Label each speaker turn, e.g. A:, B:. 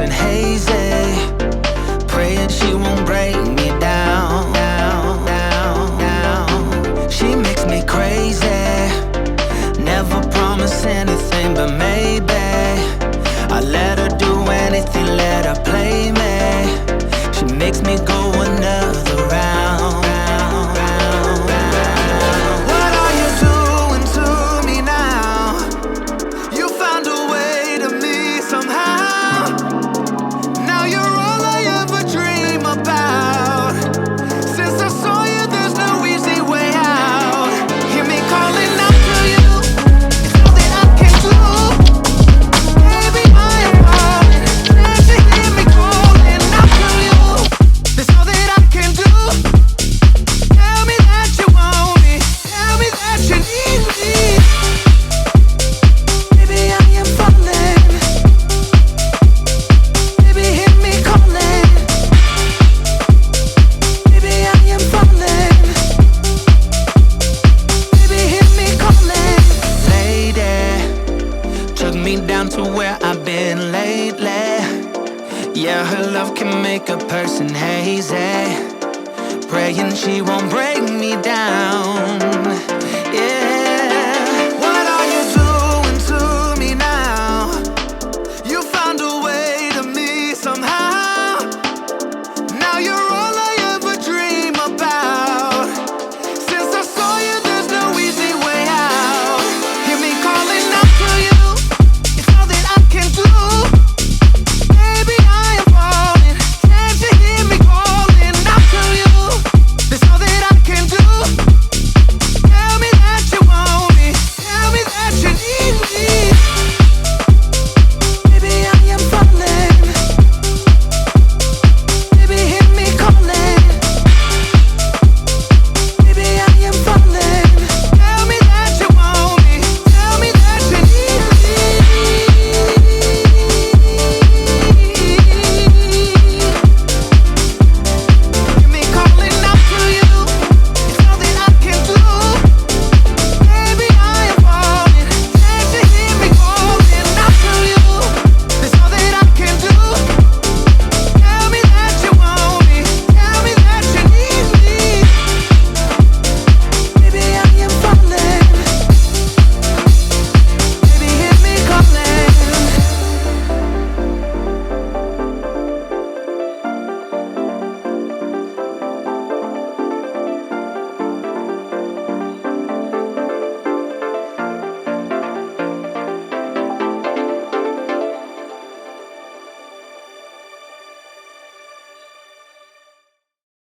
A: person hazy, praying she won't break me down. She makes me crazy, never promise anything but maybe. I let her do anything, let her play me. She makes me go another round. What are you doing to me now? You found a way to me somehow. Now you're all I ever dream about. Since I saw you, there's no easy way out. Hear me calling out to you, it's all that I can do. Baby, I am falling. Can't you hear me calling out to you? That's all that I can do. Tell me that you want me. Tell me that you need me. Baby, I am falling. Baby, hear me calling. Baby, I am falling. Baby, hear me calling. Lady, took me down to where I've been lately. Yeah, her love can make a person hazy, praying she won't break me down.